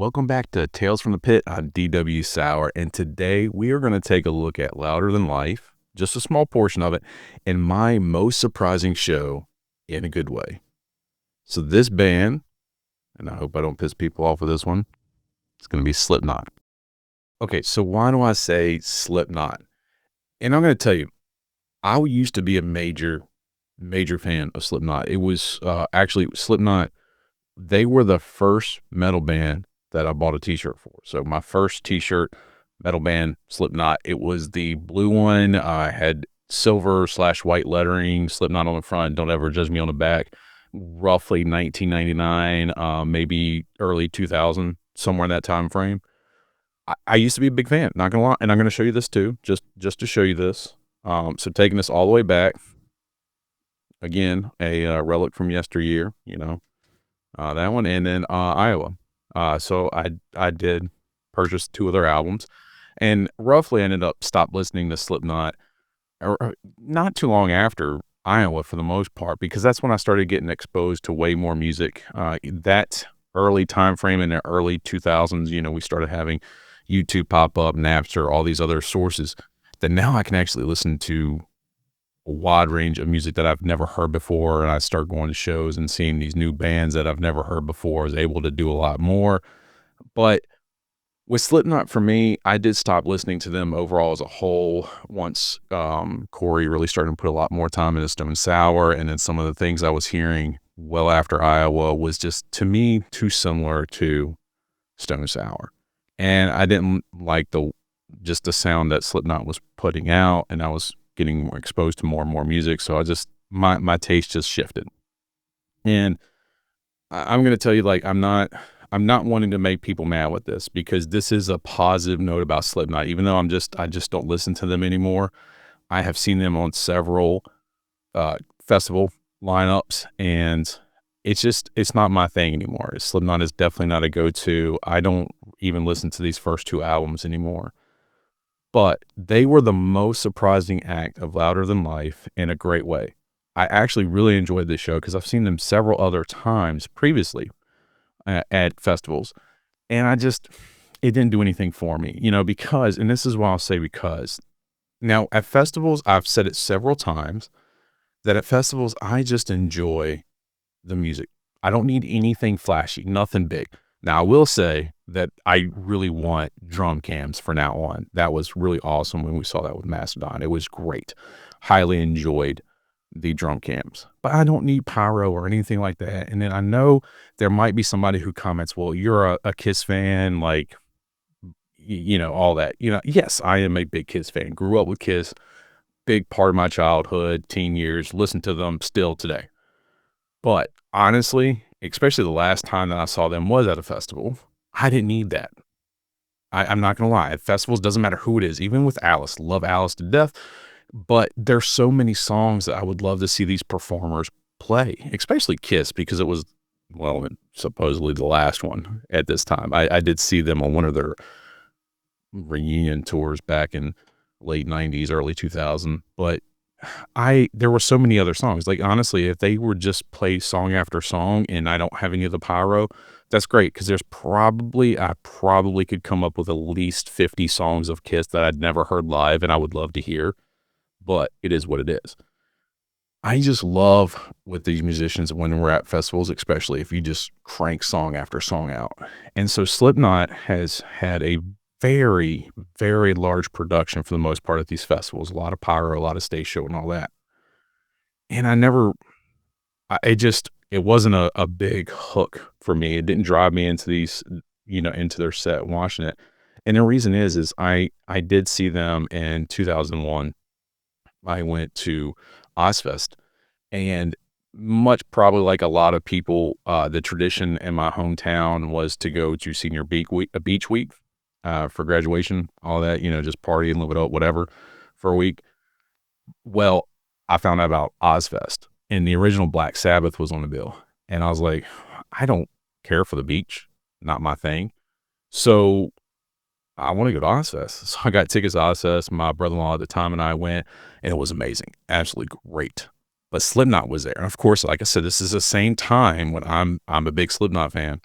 welcome back to Tales from the Pit on DW Sour, and today we are going to take a look at Louder Than Life, just a small portion of it, and my most surprising show in a good way. So this band, and I hope I don't piss people off with this one, it's going to be Slipknot. Okay, so why do I say Slipknot? And I'm going to tell you, I used to be a major fan of Slipknot. It was actually Slipknot. They were the first metal band that I bought a t-shirt for. So my first t-shirt, metal band, Slipknot, it was the blue one. I had silver/white lettering, Slipknot on the front, don't ever judge me on the back. Roughly 1999, maybe early 2000, somewhere in that time frame. I used to be a big fan, not gonna lie, and I'm gonna show you this too, just to show you this. So taking this all the way back, again, a relic from yesteryear, that one, and then Iowa. So I did purchase 2 of their albums, and roughly ended up stopped listening to Slipknot not too long after Iowa for the most part, because that's when I started getting exposed to way more music. That early time frame in the early 2000s, we started having YouTube pop up, Napster, all these other sources that now I can actually listen to a wide range of music that I've never heard before, and I start going to shows and seeing these new bands that I've never heard before. I was able to do a lot more. But with Slipknot, for me, I did stop listening to them overall as a whole once Corey really started to put a lot more time into Stone Sour, and then some of the things I was hearing well after Iowa was just, to me, too similar to Stone Sour. And I didn't like the sound that Slipknot was putting out, and I was getting more exposed to more and more music. So I just, my taste just shifted. And I'm going to tell you, I'm not wanting to make people mad with this, because this is a positive note about Slipknot. Even though I just don't listen to them anymore. I have seen them on several festival lineups, and it's not my thing anymore. Slipknot is definitely not a go-to. I don't even listen to these first 2 albums anymore. But they were the most surprising act of Louder Than Life in a great way. I actually really enjoyed this show because I've seen them several other times previously at festivals. And it didn't do anything for me, because, and this is why I'll say because. Now, at festivals, I've said it several times, that at festivals, I just enjoy the music. I don't need anything flashy, nothing big. Now, I will say that I really want drum cams from now on. That was really awesome when we saw that with Mastodon. It was great. Highly enjoyed the drum cams. But I don't need pyro or anything like that. And then I know there might be somebody who comments, well, you're a Kiss fan, all that. Yes, I am a big Kiss fan. Grew up with Kiss. Big part of my childhood, teen years. Listen to them still today. But honestly, especially the last time that I saw them was at a festival, I didn't need that. I'm not going to lie. At festivals, doesn't matter who it is. Even with Alice, love Alice to death. But there's so many songs that I would love to see these performers play, especially Kiss, because it was, supposedly the last one at this time. I did see them on one of their reunion tours back in late 90s, early 2000. But there were so many other songs. Honestly, if they would just play song after song and I don't have any of the pyro, that's great, because I probably could come up with at least 50 songs of Kiss that I'd never heard live and I would love to hear, but it is what it is. I just love with these musicians when we're at festivals, especially if you just crank song after song out. And so Slipknot has had a very, very large production for the most part at these festivals. A lot of pyro, a lot of stage show and all that. And it wasn't a big hook for me. It didn't drive me into these, into their set watching it. And the reason is I did see them in 2001. I went to Ozzfest, and much probably like a lot of people, the tradition in my hometown was to go to senior beach week. For graduation, all that, just party and live it up, whatever, for a week. Well, I found out about Ozzfest, and the original Black Sabbath was on the bill. And I was like, I don't care for the beach, not my thing. So I want to go to Ozzfest. So I got tickets to Ozzfest. My brother-in-law at the time and I went, and it was amazing. Absolutely great. But Slipknot was there. And of course, like I said, this is the same time when I'm a big Slipknot fan.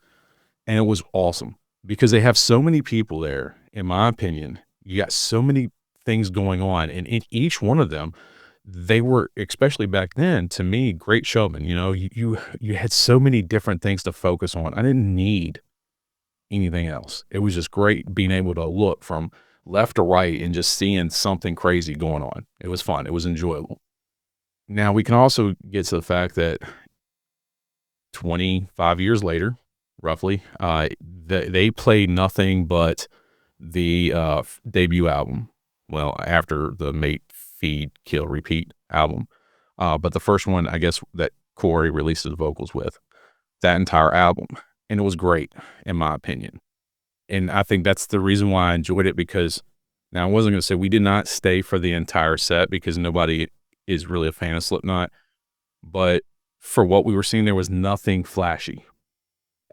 And it was awesome. because they have so many people there, in my opinion. You got so many things going on, and in each one of them, they were, especially back then, to me, great showmen. You had so many different things to focus on. I didn't need anything else. It was just great being able to look from left to right and just seeing something crazy going on. It was fun. It was enjoyable. Now we can also get to the fact that 25 years later, roughly, they played nothing but the debut album. Well, after the Mate, Feed, Kill, Repeat album. But the first one, I guess, that Corey released his vocals with, that entire album. And it was great, in my opinion. And I think that's the reason why I enjoyed it, because now I wasn't going to say we did not stay for the entire set because nobody is really a fan of Slipknot. But for what we were seeing, there was nothing flashy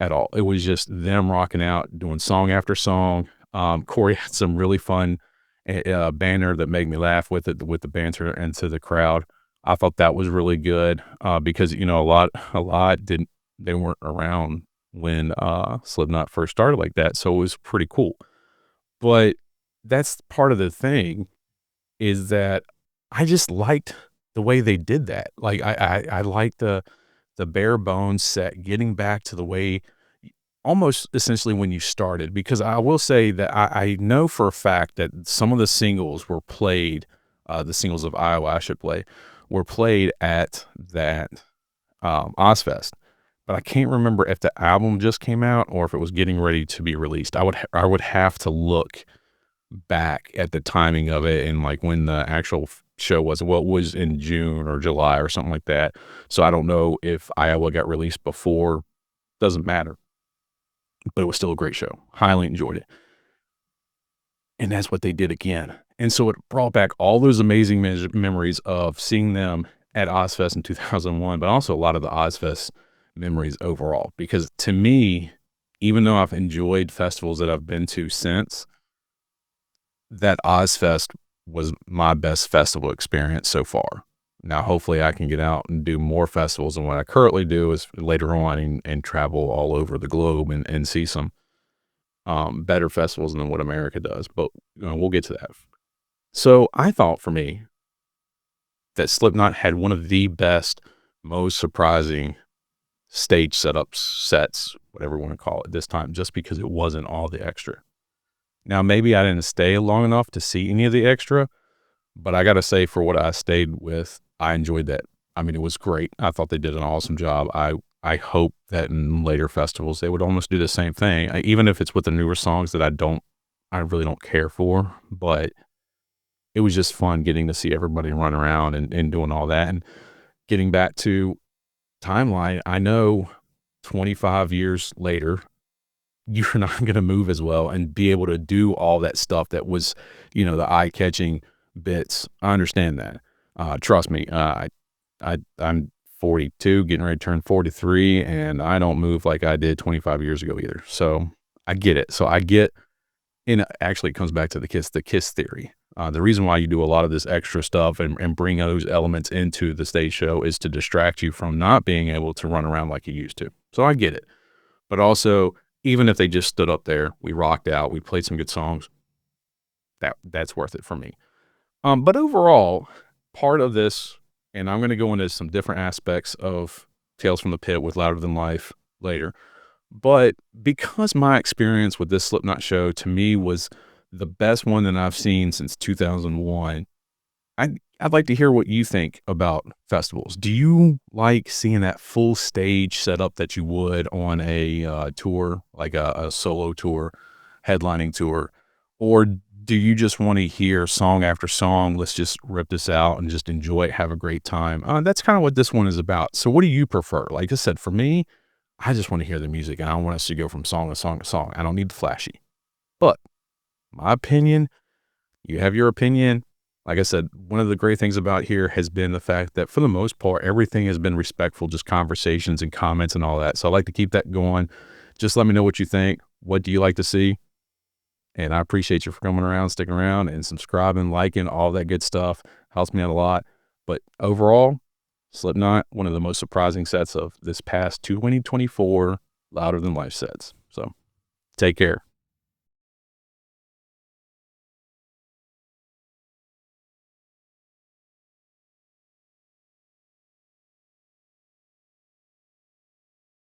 at all. It was just them rocking out, doing song after song. Corey had some really fun banner that made me laugh with the banter into the crowd. I thought that was really good because a lot didn't, they weren't around when Slipknot first started like that, so it was pretty cool. But that's part of the thing, is that I just liked the way they did that. Like I liked the bare bones set, getting back to the way almost essentially when you started, because I will say that I know for a fact that some of the singles were played, the singles of Iowa, I should play, were played at that Ozzfest. But I can't remember if the album just came out or if it was getting ready to be released. I would have to look back at the timing of it and like when the actual show was. Well, it was in June or July or something like that. So I don't know if Iowa got released before. Doesn't matter. But it was still a great show. Highly enjoyed it. And that's what they did again. And so it brought back all those amazing memories of seeing them at Ozzfest in 2001, but also a lot of the Ozzfest memories overall. Because to me, even though I've enjoyed festivals that I've been to since, that Ozzfest was my best festival experience so far. Now, hopefully I can get out and do more festivals than what I currently do is later on and travel all over the globe and see some better festivals than what America does. But we'll get to that. So I thought for me that Slipknot had one of the best, most surprising stage sets, whatever you want to call it this time, just because it wasn't all the extra. Now, maybe I didn't stay long enough to see any of the extra, but I got to say, for what I stayed with, I enjoyed that. I mean, it was great. I thought they did an awesome job. I hope that in later festivals, they would almost do the same thing, even if it's with the newer songs that I really don't care for, but it was just fun getting to see everybody run around and doing all that. And getting back to timeline, I know 25 years later, you're not going to move as well and be able to do all that stuff that was, the eye-catching bits. I understand that. Trust me, I'm 42, getting ready to turn 43, and I don't move like I did 25 years ago either. So I get it. So I get, and actually it comes back to the KISS theory. The reason why you do a lot of this extra stuff and bring those elements into the stage show is to distract you from not being able to run around like you used to. So I get it. But also, even if they just stood up there, we rocked out, we played some good songs, that's worth it for me. But overall, part of this, and I'm going to go into some different aspects of Tales from the Pit with Louder Than Life later, but because my experience with this Slipknot show to me was the best one that I've seen since 2001, I'd like to hear what you think about festivals. Do you like seeing that full stage setup that you would on a tour, like a solo tour, headlining tour? Or do you just want to hear song after song? Let's just rip this out and just enjoy it, have a great time. That's kind of what this one is about. So what do you prefer? Like I said, for me, I just want to hear the music. And I don't want us to go from song to song to song. I don't need the flashy. But my opinion, you have your opinion. Like I said, one of the great things about here has been the fact that for the most part, everything has been respectful, just conversations and comments and all that. So I like to keep that going. Just let me know what you think. What do you like to see? And I appreciate you for coming around, sticking around and subscribing, liking, all that good stuff. Helps me out a lot. But overall, Slipknot, one of the most surprising sets of this past 2024 Louder Than Life sets. So Take care.